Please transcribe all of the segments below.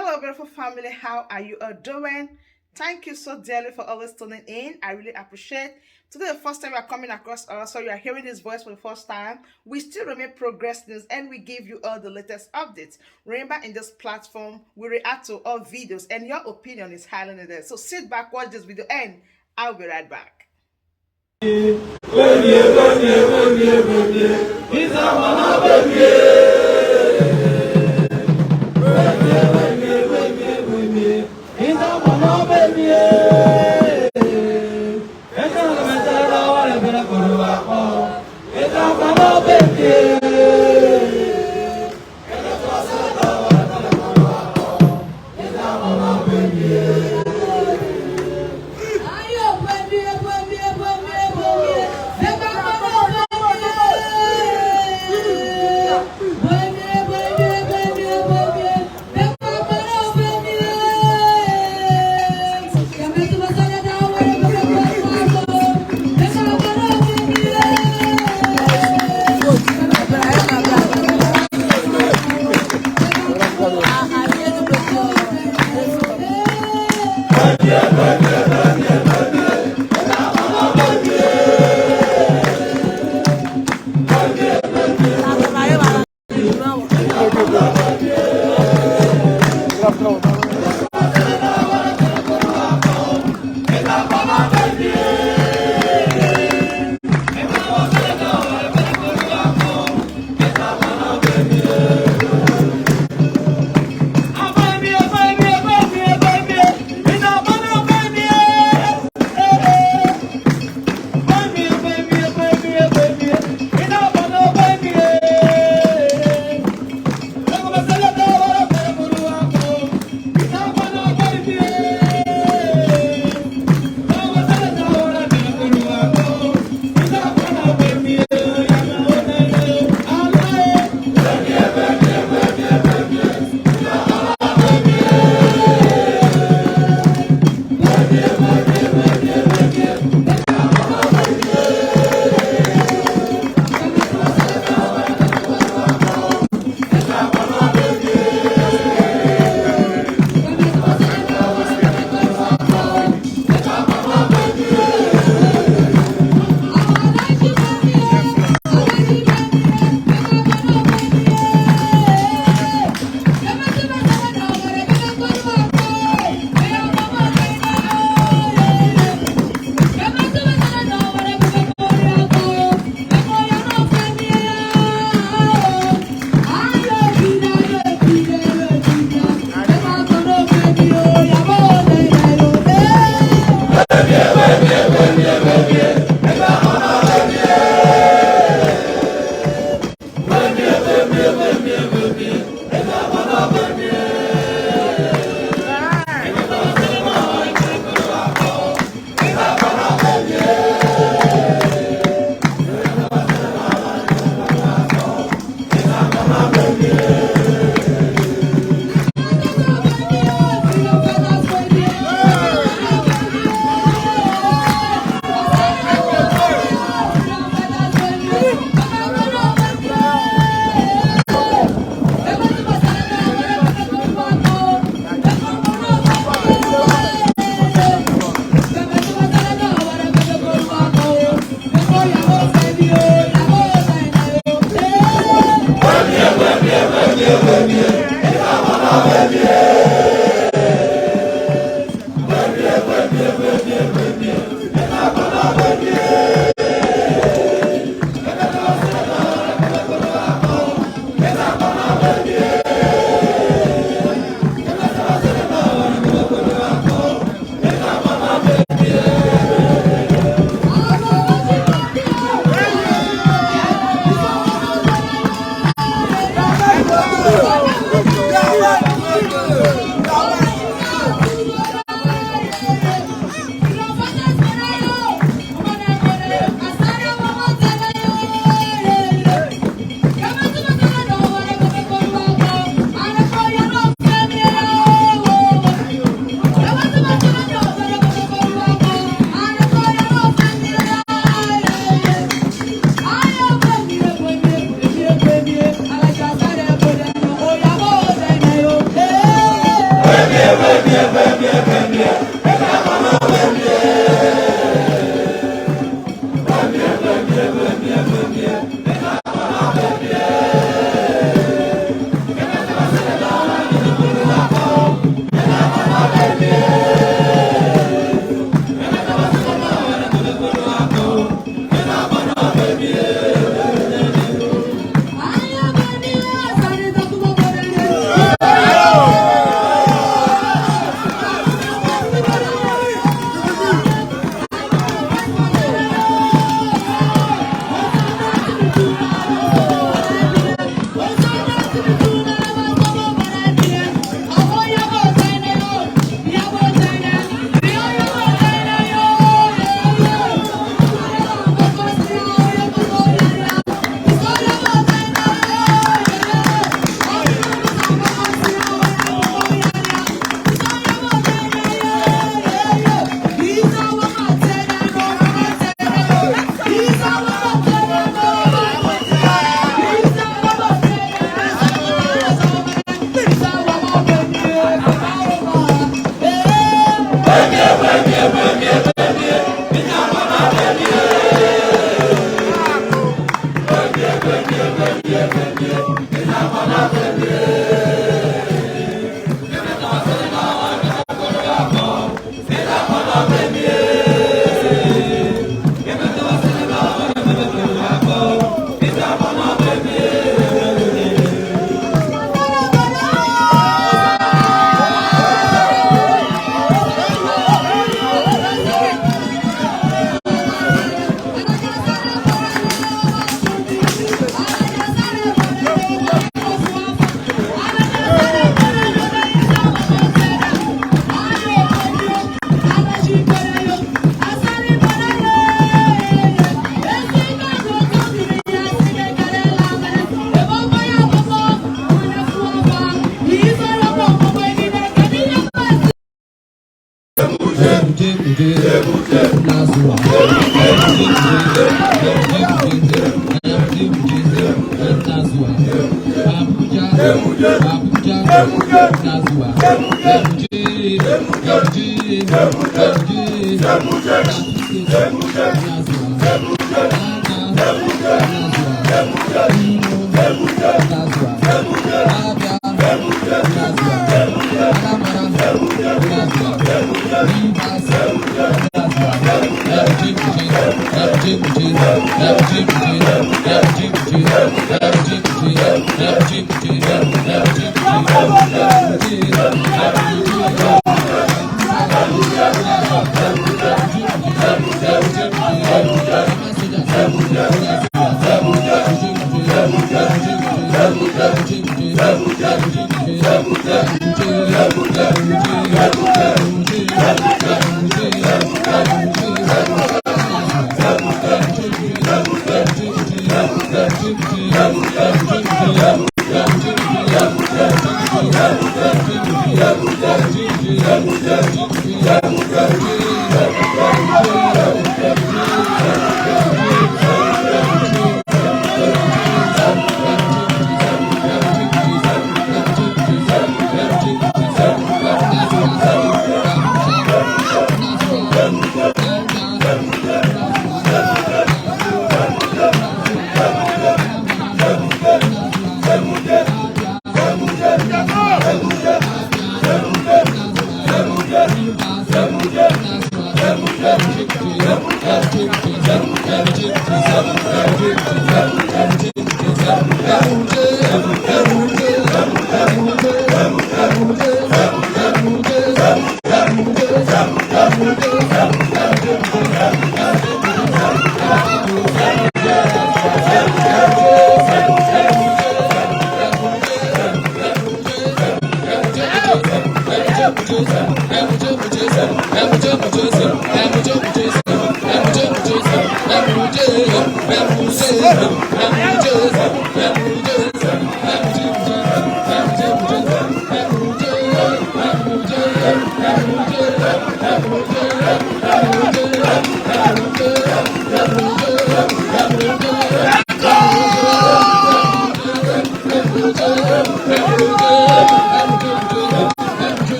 Hello, beautiful family. How are you all doing? Thank you so dearly for always tuning in. I really appreciate. Today, the first time you are coming across us, so you are hearing this voice for the first time. We still remain Progress News, and we give you all the latest updates. Remember, in this platform, we react to all videos, and your opinion is highly needed. So sit back, watch this video, and I'll be right back.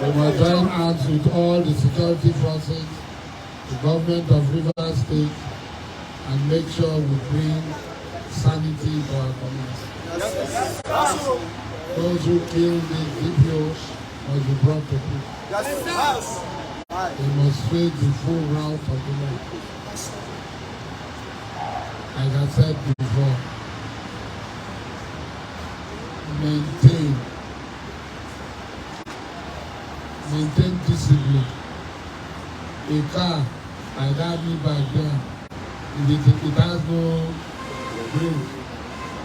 We must join hands with all the security forces, the government of Rivers State, and make sure we bring sanity to our community. Those who kill the DPOs must be brought to proof. They must face the full route of the law. Like I said before, maintain discipline. A car like that me back there, if it has no brake,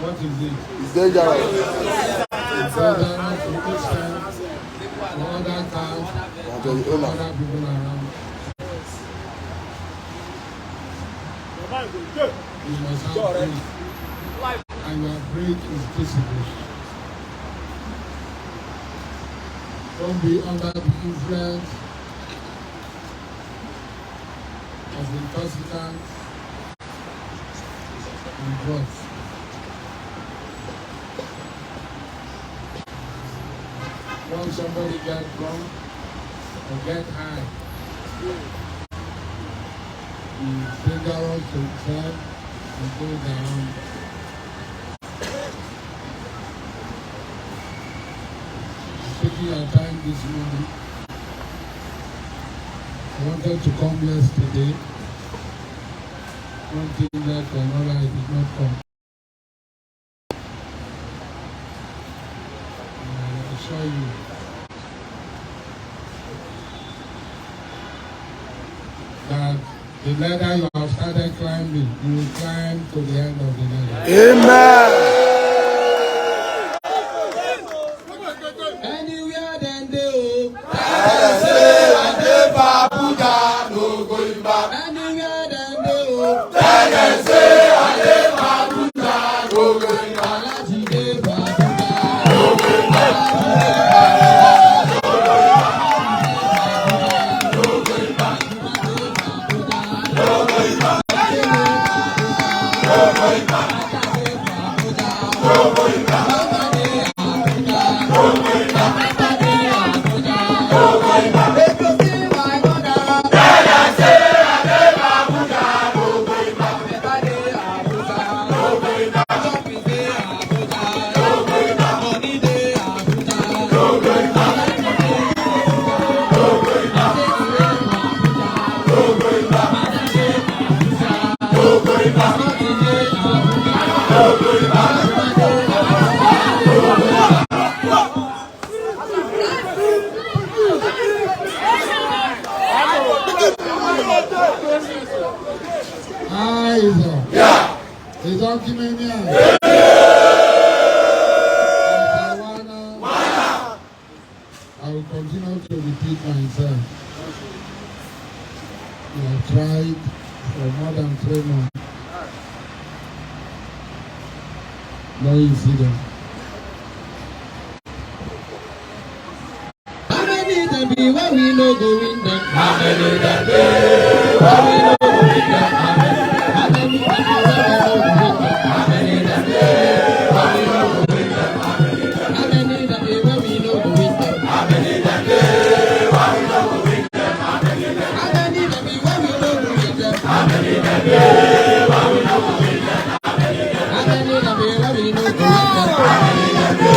what is it? It's dangerous. It's dangerous to each time for other cars and for other people around. You must have brake, and your brake is discipline. Don't be under the influence of intoxicants and drugs. Once somebody gets drunk or get high, it's dangerous to himself and go down. Taking your time this morning. I wanted to come yesterday. One thing led to another, I did not come. And I assure you that the ladder you have started climbing, you will climb to the end of the ladder. Amen. Anywhere then they oh. Anywhere then they It's all Kimenia. I will continue to repeat myself. We have tried for more than 3 months. No incident. How many there be when we no go win them? How many there be when we no go win them? How many there be when we no go win them? How many there be when we no go win them? How many there be when we no go win them? How many there be when we no go win them? How many there be when we no go win them? How many there be when we no go win them? How many there be when we no go win them? How many there be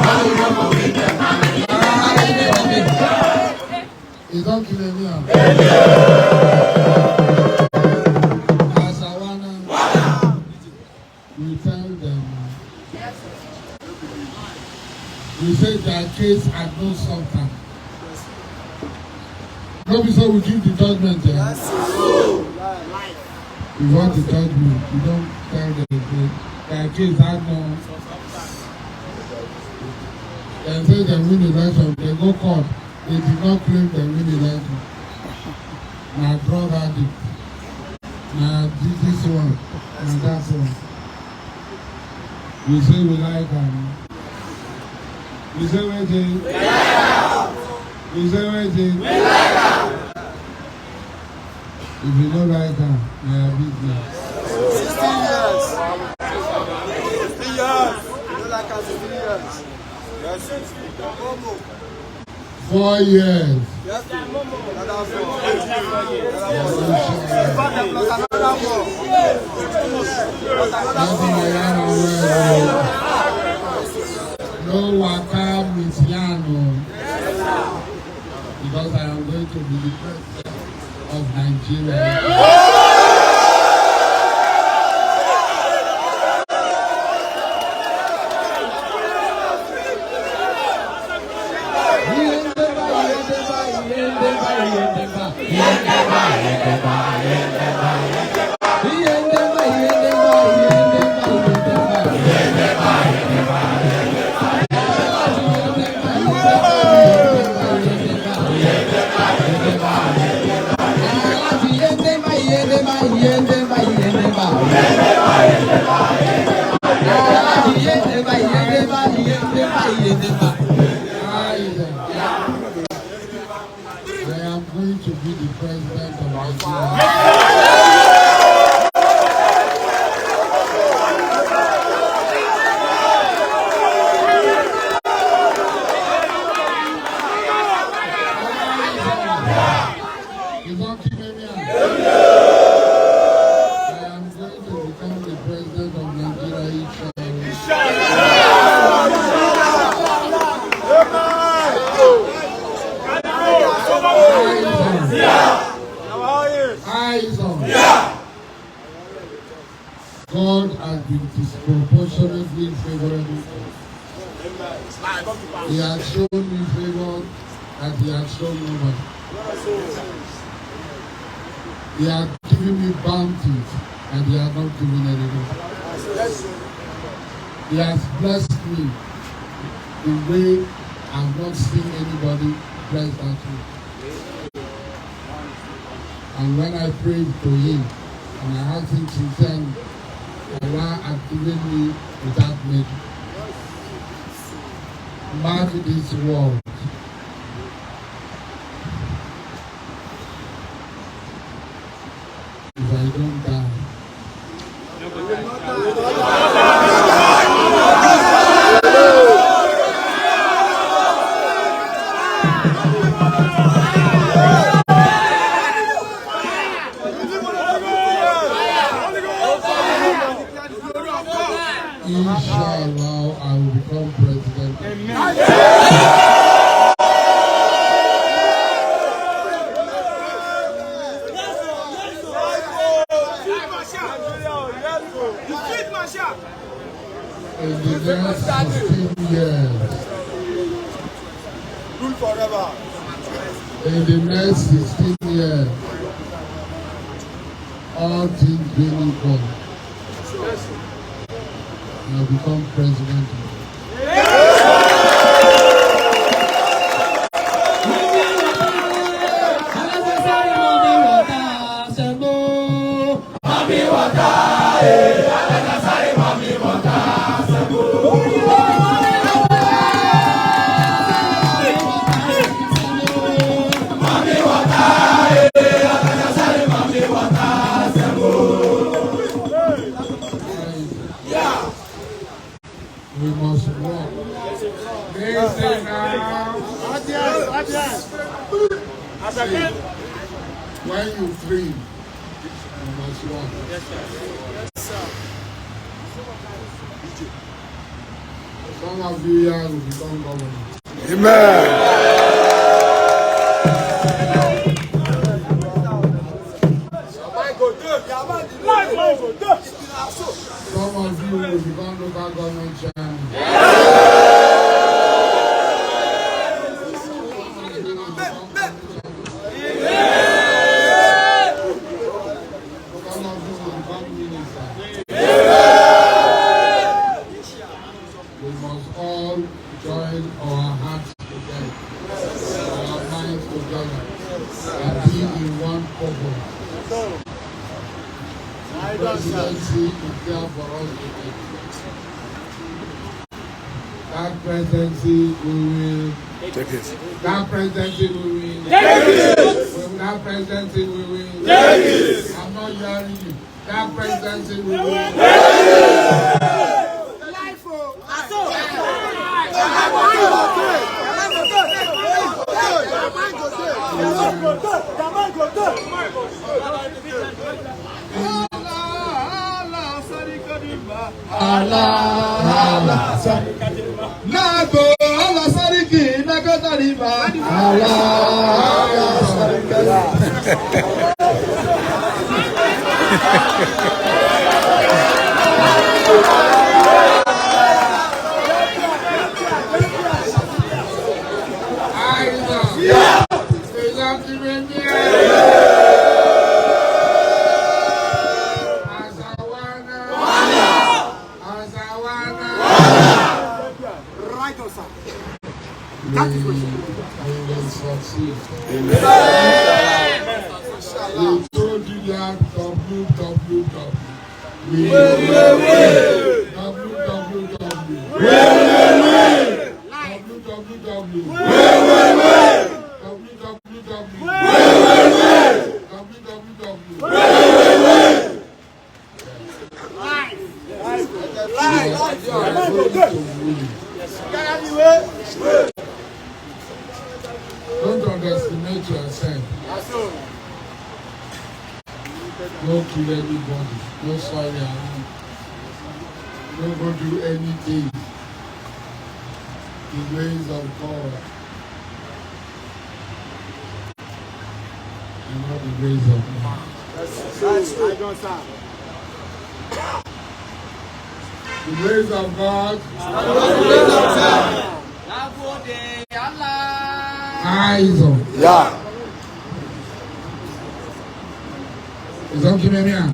when we no go win them? How many there be? It's not killing me. case had no substance. Not so we give the judgment. You want the judgment, you don't tell the case had no. They say they win the election, they go court. They did not claim they win the election. Now drug addict. Now this one. Now that one. We say we like them. We say we say. We say we say. We like them. If you don't like them, they are business. 16 years. 16 years. You don't like us 16 years. Yes. 4 years. Yes. No waka misiano. Because I am going to be the president of Nigeria. I am going to be the president of Nigeria. You don't keep me out. I am going to become the president of Nigeria. Eyes on. God has been disproportionately favorable. He has shown me favor as he has shown nobody. He has given me bounties and he has not given anything. He has blessed me in a way I've not seen anybody blessed that way. And when I prayed to him and I asked him to send, Allah has given me without measure. Mark this word. If I don't die, inshallah, I will become president. In the next 16 years. Rule forever. In the next 16 years, all things being equal, I will become president. We must walk. Listen now. When you dream, you must walk. Some of you here will become governors. Amen. Some of you will become local government chairman. purpose. Presidency is there for us to take. That presidency we will Take it. That presidency we will Take it. That presidency we will Take it. I'm not hearing you. That presidency we will Allah Nago Allah Sariki Nagatariba Allah We told you that www. Don't underestimate yourself. Don't kill anybody. Don't soil your own. Don't go do anything. The ways of God and not the ways of man. The ways of God. Eyes on. Yeah. Is that okay, man?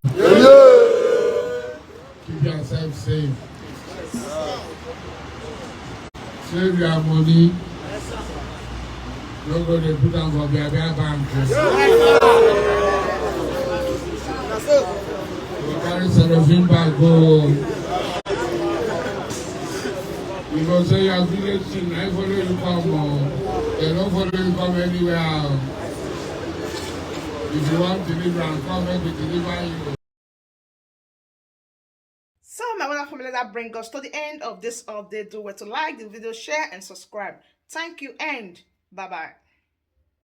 Keep yourself safe. Save your money. Don't go to put down for their bank. You carry cellophane bag go. You go say your village thing, I follow you come. They don't follow you come anywhere. If you want deliverance, come and we deliver you. So my wonderful family, that brings us to the end of this update. Do well to like the video, share, and subscribe. Thank you and bye-bye.